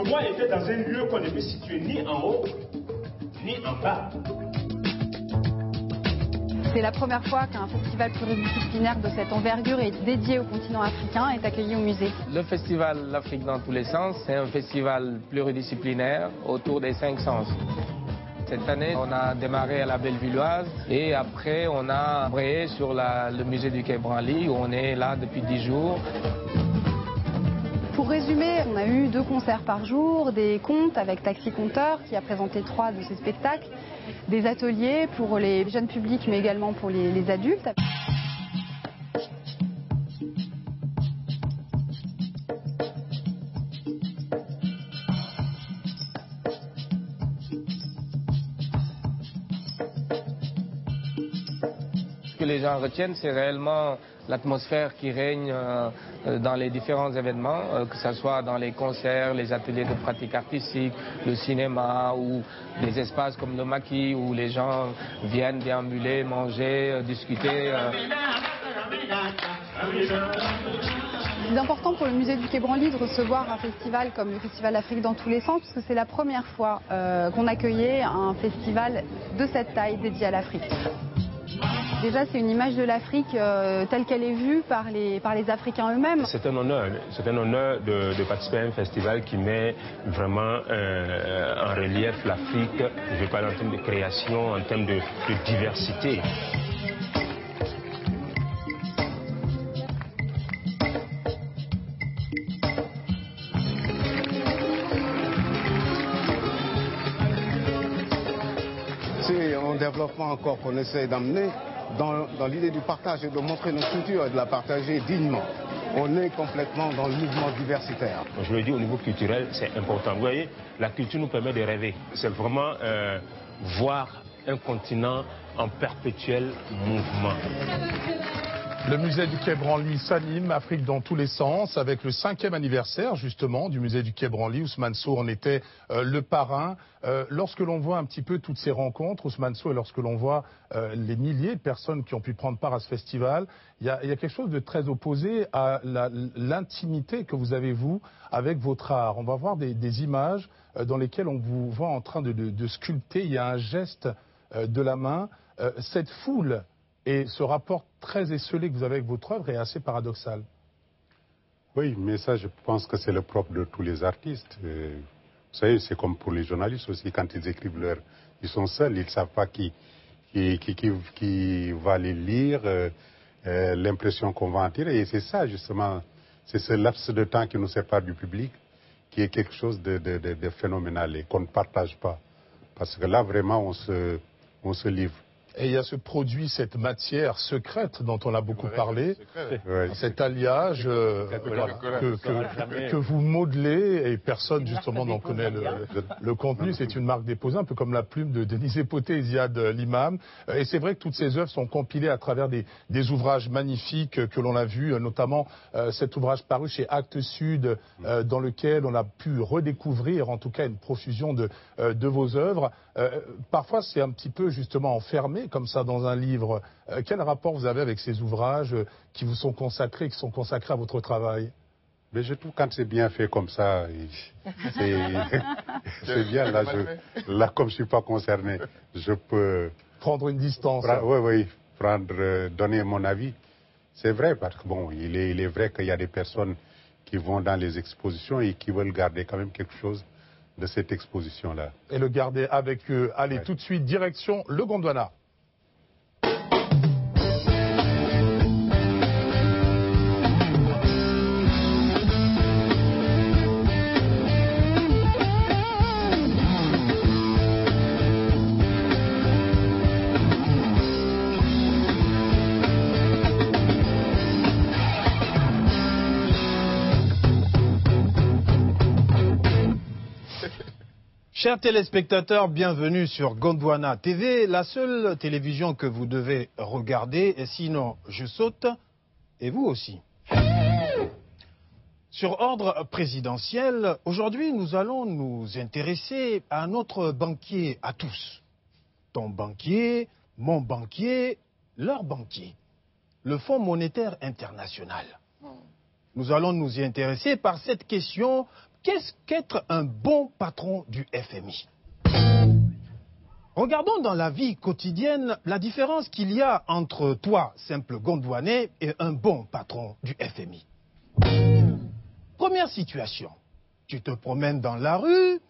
Moi, j'étais dans un lieu qu'on ne peut situer ni en haut, ni en bas. C'est la première fois qu'un festival pluridisciplinaire de cette envergure et dédié au continent africain est accueilli au musée. Le festival L'Afrique dans tous les sens, c'est un festival pluridisciplinaire autour des 5 sens. Cette année, on a démarré à la Bellevilloise et après, on a embrayé sur le musée du Quai Branly où on est là depuis 10 jours. Pour résumer, on a eu 2 concerts par jour, des contes avec Taxi Conteur qui a présenté 3 de ses spectacles, des ateliers pour les jeunes publics mais également pour les adultes. Ce que les gens retiennent, c'est réellement l'atmosphère qui règne dans les différents événements, que ce soit dans les concerts, les ateliers de pratique artistique, le cinéma ou des espaces comme le maquis où les gens viennent déambuler, manger, discuter. C'est important pour le musée du Quai Branly de recevoir un festival comme le Festival Afrique dans tous les sens, parce que c'est la première fois qu'on accueillait un festival de cette taille dédié à l'Afrique. Déjà, c'est une image de l'Afrique telle qu'elle est vue par les Africains eux-mêmes. C'est un honneur de participer à un festival qui met vraiment en relief l'Afrique, je parle en termes de création, en termes de diversité. C'est un développement encore qu'on essaie d'amener dans l'idée du partage et de montrer notre culture et de la partager dignement. On est complètement dans le mouvement diversitaire. Je le dis au niveau culturel, c'est important. Vous voyez, la culture nous permet de rêver. C'est vraiment voir un continent en perpétuel mouvement. Le musée du Quai Branly s'anime, Afrique dans tous les sens, avec le 5e anniversaire justement du musée du Quai Branly. Ousmane Sow en était le parrain. Lorsque l'on voit un petit peu toutes ces rencontres, Ousmane Sow, et lorsque l'on voit les milliers de personnes qui ont pu prendre part à ce festival, il y a quelque chose de très opposé à l'intimité que vous avez, vous, avec votre art. On va voir des images dans lesquelles on vous voit en train de sculpter. Il y a un geste de la main. Cette foule et ce rapport très esselé que vous avez avec votre œuvre est assez paradoxal. Oui, mais ça, je pense que c'est le propre de tous les artistes. Vous savez, c'est comme pour les journalistes aussi, quand ils écrivent ils sont seuls, ils ne savent pas qui va les lire, l'impression qu'on va en tirer. Et c'est ça, justement, c'est ce laps de temps qui nous sépare du public, qui est quelque chose de phénoménal et qu'on ne partage pas. Parce que là, vraiment, on se livre. Et il y a ce produit, cette matière secrète dont on a beaucoup parlé, cet alliage que vous modelez et personne justement n'en connaît le contenu. C'est une marque déposée, un peu comme la plume de Denise Poté et Ziad Limam. Et c'est vrai que toutes ces œuvres sont compilées à travers des ouvrages magnifiques que l'on a vus, notamment cet ouvrage paru chez Actes Sud, dans lequel on a pu redécouvrir en tout cas une profusion de vos œuvres. Parfois c'est un petit peu justement enfermé comme ça dans un livre. Quel rapport vous avez avec ces ouvrages qui vous sont consacrés, qui sont consacrés à votre travail? Mais je trouve quand c'est bien fait comme ça, c'est bien. Là, comme je ne suis pas concerné, je peux prendre une distance. Oui, donner mon avis. C'est vrai, parce que bon, il est vrai qu'il y a des personnes qui vont dans les expositions et qui veulent garder quand même quelque chose de cette exposition-là. Et le garder avec eux. Allez, tout de suite, direction le Gondwana. Chers téléspectateurs, bienvenue sur Gondwana TV, la seule télévision que vous devez regarder, et sinon je saute, et vous aussi. Sur ordre présidentiel, aujourd'hui nous allons nous intéresser à notre banquier à tous. Ton banquier, mon banquier, leur banquier. Le Fonds monétaire international. Nous allons nous y intéresser par cette question qu'est-ce qu'être un bon patron du FMI? Regardons dans la vie quotidienne la différence qu'il y a entre toi, simple Gondwanais, et un bon patron du FMI. Première situation, tu te promènes dans la rue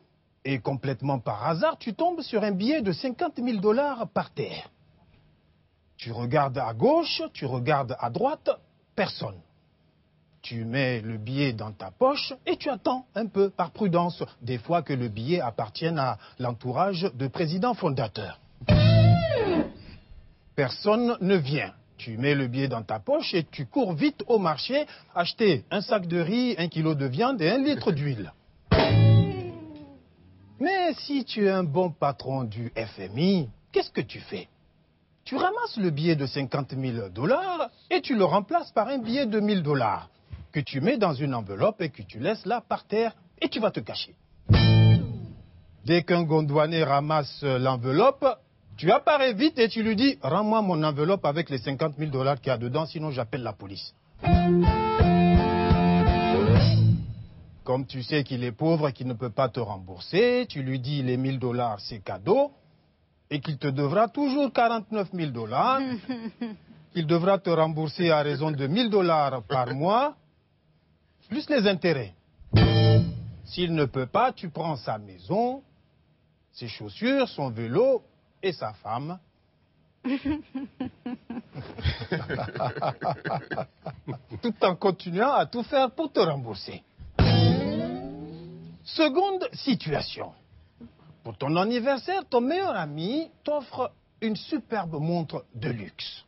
et complètement par hasard, tu tombes sur un billet de 50 000 $ par terre. Tu regardes à gauche, tu regardes à droite, personne. Tu mets le billet dans ta poche et tu attends un peu par prudence, des fois que le billet appartienne à l'entourage de présidents fondateurs. Personne ne vient. Tu mets le billet dans ta poche et tu cours vite au marché acheter un sac de riz, 1 kilo de viande et 1 litre d'huile. Mais si tu es un bon patron du FMI, qu'est-ce que tu fais? Tu ramasses le billet de 50 000 $ et tu le remplaces par un billet de 1 000 $ que tu mets dans une enveloppe et que tu laisses là par terre et tu vas te cacher. Dès qu'un Gondwanais ramasse l'enveloppe, tu apparais vite et tu lui dis « Rends-moi mon enveloppe avec les 50 000 $ qu'il y a dedans, sinon j'appelle la police. » Comme tu sais qu'il est pauvre et qu'il ne peut pas te rembourser, tu lui dis les 1 000 $ c'est cadeau et qu'il te devra toujours 49 000 $. Il devra te rembourser à raison de 1 000 $ par mois, plus les intérêts. S'il ne peut pas, tu prends sa maison, ses chaussures, son vélo et sa femme. Tout en continuant à tout faire pour te rembourser. Seconde situation. Pour ton anniversaire, ton meilleur ami t'offre une superbe montre de luxe.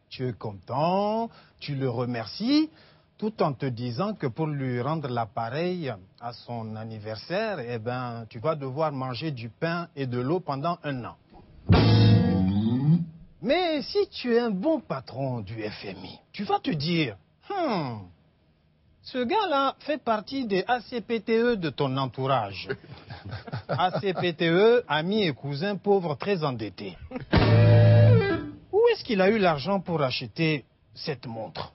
Tu es content, tu le remercies, tout en te disant que pour lui rendre l'appareil à son anniversaire, eh ben, tu vas devoir manger du pain et de l'eau pendant 1 an. Mais si tu es un bon patron du FMI, tu vas te dire, ce gars-là fait partie des ACPTE de ton entourage. ACPTE, amis et cousins pauvres très endettés. Où est-ce qu'il a eu l'argent pour acheter cette montre?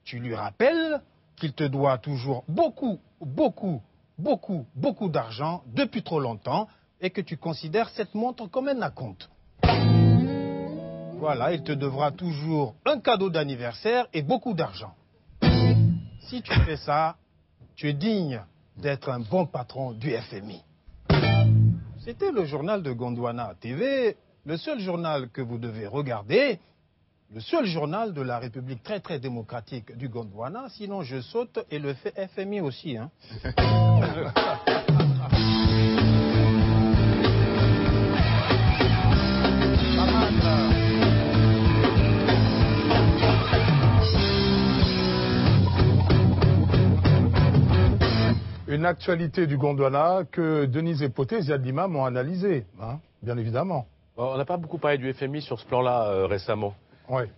Tu lui rappelles qu'il te doit toujours beaucoup d'argent depuis trop longtemps et que tu considères cette montre comme un acompte. Voilà, il te devra toujours un cadeau d'anniversaire et beaucoup d'argent. Si tu fais ça, tu es digne d'être un bon patron du FMI. C'était le journal de Gondwana TV, le seul journal que vous devez regarder, le seul journal de la République très très démocratique du Gondwana, sinon je saute et le FMI aussi. Hein. Une actualité du Gondwana que Denise Epoté et Ziad Limam ont analysée, hein, bien évidemment. Bon, on n'a pas beaucoup parlé du FMI sur ce plan-là récemment. Ouais.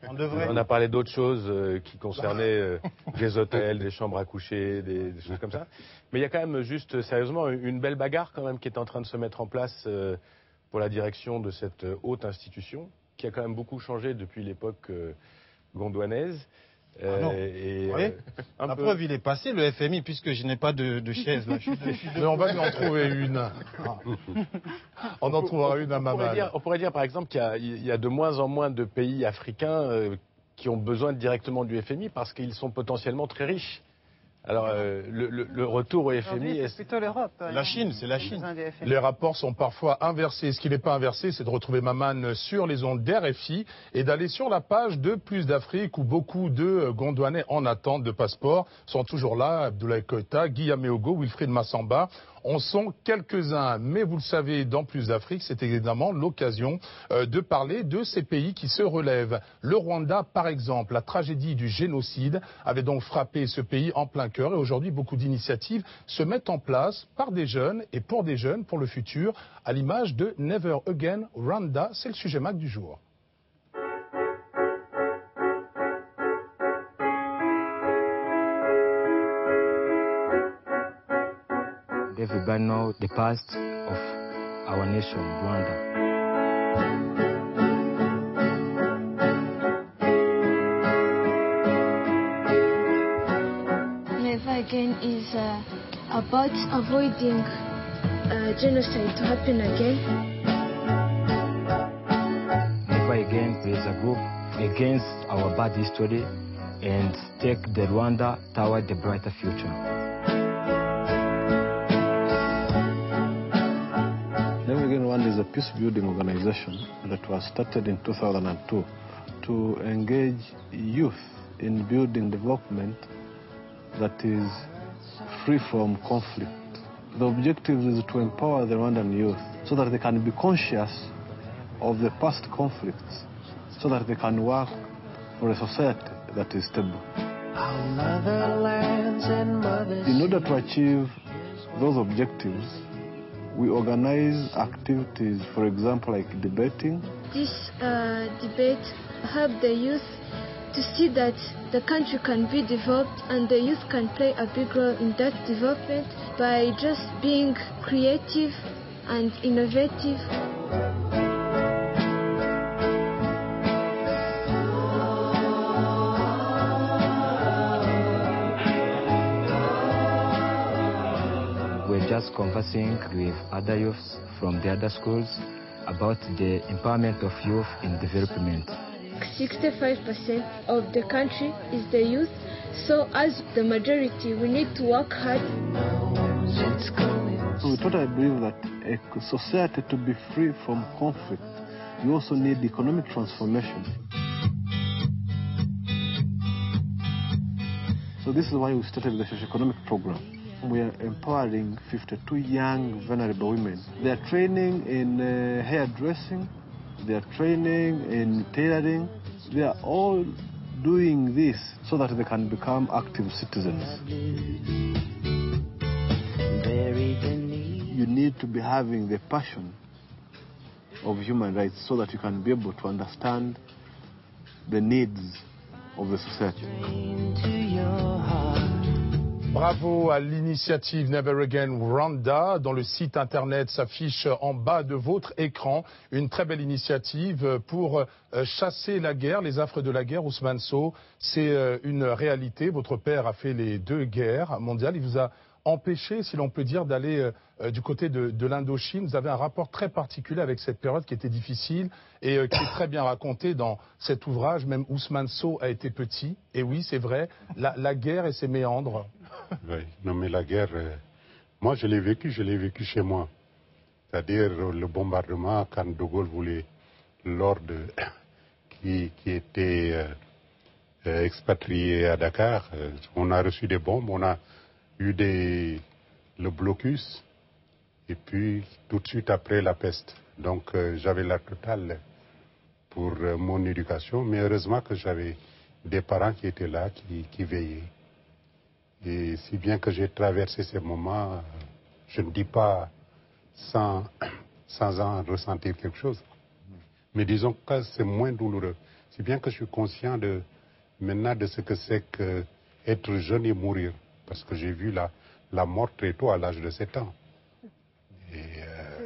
On a parlé d'autres choses qui concernaient des hôtels, des chambres à coucher, des choses comme ça. Mais il y a quand même juste, sérieusement, une belle bagarre quand même qui est en train de se mettre en place pour la direction de cette haute institution, qui a quand même beaucoup changé depuis l'époque gondwanaise. La preuve, il est passé, le FMI, puisque je n'ai pas de chaise. Là. Mais on va lui en trouver une. On en trouvera une à Maman. On pourrait dire, par exemple, qu'il y a de moins en moins de pays africains qui ont besoin directement du FMI parce qu'ils sont potentiellement très riches. Alors, le retour au FMI... C'est plutôt l'Europe. La Chine, c'est la Chine. Les rapports sont parfois inversés. Ce qui n'est pas inversé, c'est de retrouver Maman sur les ondes d'RFI et d'aller sur la page de Plus d'Afrique où beaucoup de Gondwanais en attente de passeport sont toujours là. Abdoulaye Koïta, Guy Ameogo, Wilfried Massamba. On sont quelques-uns, mais vous le savez, dans Plus d'Afrique, c'est évidemment l'occasion de parler de ces pays qui se relèvent. Le Rwanda, par exemple, la tragédie du génocide avait donc frappé ce pays en plein cœur. Et aujourd'hui, beaucoup d'initiatives se mettent en place par des jeunes et pour des jeunes, pour le futur, à l'image de Never Again Rwanda. C'est le sujet MAC du jour. Everybody knows the past of our nation, Rwanda. Never Again is about avoiding genocide to happen again. Never again raise a group against our bad history and take the Rwanda toward the brighter future. Never Again Rwanda is a peace-building organization that was started in 2002 to engage youth in building development that is free from conflict. The objective is to empower the Rwandan youth so that they can be conscious of the past conflicts, so that they can work for a society that is stable. In order to achieve those objectives, we organize activities, for example, like debating. This debate helps the youth to see that the country can be developed and the youth can play a big role in that development by just being creative and innovative. We're just conversing with other youths from the other schools about the empowerment of youth in development. 65% of the country is the youth, so as the majority, we need to work hard. So we totally believe that a society to be free from conflict, you also need economic transformation. So this is why we started the socio-economic program. We are empowering 52 young, vulnerable women. They are training in hairdressing, they are training in tailoring. They are all doing this so that they can become active citizens. You need to be having the passion of human rights so that you can be able to understand the needs of the society. Bravo à l'initiative Never Again Rwanda, dont le site internet s'affiche en bas de votre écran. Une très belle initiative pour chasser la guerre, les affres de la guerre. Ousmane Sow, c'est une réalité. Votre père a fait les 2 guerres mondiales. Il vous a empêché, si l'on peut dire, d'aller du côté de l'Indochine. Vous avez un rapport très particulier avec cette période qui était difficile et qui est très bien racontée dans cet ouvrage. Même Ousmane Sow a été petit. Et oui, c'est vrai, la guerre et ses méandres. Oui, non mais la guerre, moi je l'ai vécu chez moi. C'est-à-dire le bombardement quand De Gaulle voulait, qui était expatrié à Dakar, on a reçu des bombes, on a eu le blocus et puis tout de suite après la peste. Donc j'avais la totale pour mon éducation, mais heureusement que j'avais des parents qui étaient là, qui veillaient. Et si bien que j'ai traversé ces moments, je ne dis pas sans en ressentir quelque chose. Mais disons que c'est moins douloureux. Si bien que je suis conscient maintenant de ce que c'est qu'être jeune et mourir. Parce que j'ai vu la mort très tôt, à l'âge de 7 ans.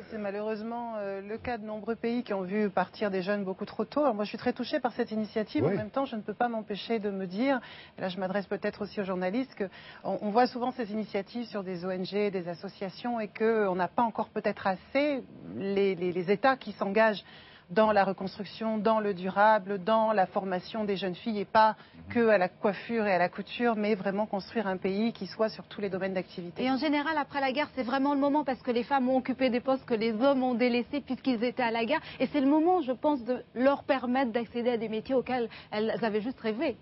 C'est malheureusement le cas de nombreux pays qui ont vu partir des jeunes beaucoup trop tôt. Alors moi, je suis très touchée par cette initiative. Oui. En même temps, je ne peux pas m'empêcher de me dire, et là je m'adresse peut-être aussi aux journalistes, qu'on voit souvent ces initiatives sur des ONG, des associations, et qu'on n'a pas encore peut-être assez les États qui s'engagent dans la reconstruction, dans le durable, dans la formation des jeunes filles, et pas que à la coiffure et à la couture, mais vraiment construire un pays qui soit sur tous les domaines d'activité. Et en général, après la guerre, c'est vraiment le moment, parce que les femmes ont occupé des postes que les hommes ont délaissés puisqu'ils étaient à la guerre, et c'est le moment, je pense, de leur permettre d'accéder à des métiers auxquels elles avaient juste rêvé.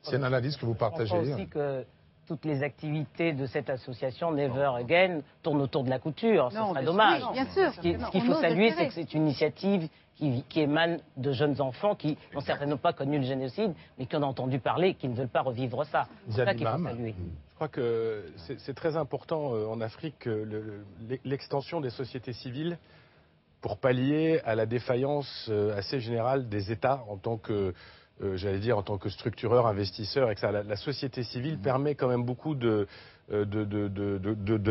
C'est une analyse que vous partagez. Je pense aussi que toutes les activités de cette association Never Again tournent autour de la couture. Ce serait dommage. Oui, bien sûr. Ce qu'il faut saluer, c'est que c'est une initiative qui émane de jeunes enfants qui n'ont certainement pas connu le génocide, mais qui en ont entendu parler et qui ne veulent pas revivre ça. C'est ça qu'il faut saluer. Je crois que c'est très important en Afrique l'extension des sociétés civiles pour pallier à la défaillance assez générale des États en tant que j'allais dire en tant que structureur, investisseur, etc. La société civile permet quand même beaucoup de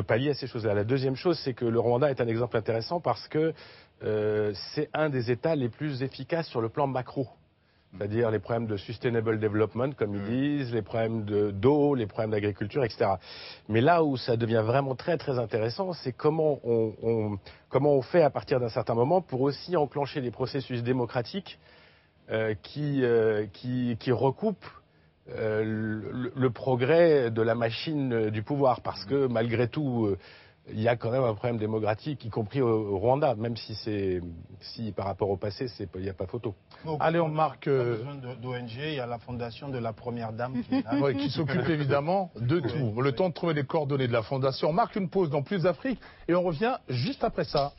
pallier à ces choses-là. La deuxième chose, c'est que le Rwanda est un exemple intéressant parce que c'est un des États les plus efficaces sur le plan macro. c'est-à-dire les problèmes de sustainable development, comme ils disent, les problèmes d'eau, les problèmes d'agriculture, etc. Mais là où ça devient vraiment très très intéressant, c'est comment on fait à partir d'un certain moment pour aussi enclencher des processus démocratiques qui recoupent le progrès de la machine du pouvoir, parce que malgré tout, il y a quand même un problème démocratique, y compris au Rwanda, même si par rapport au passé, il n'y a pas photo. Donc, allez, on marque. Pas besoin d'ONG, il y a la fondation de la Première Dame qui est là. Ouais, qui s'occupe évidemment de tout. Le temps de trouver les coordonnées de la fondation. On marque une pause dans Plus d'Afrique et on revient juste après ça.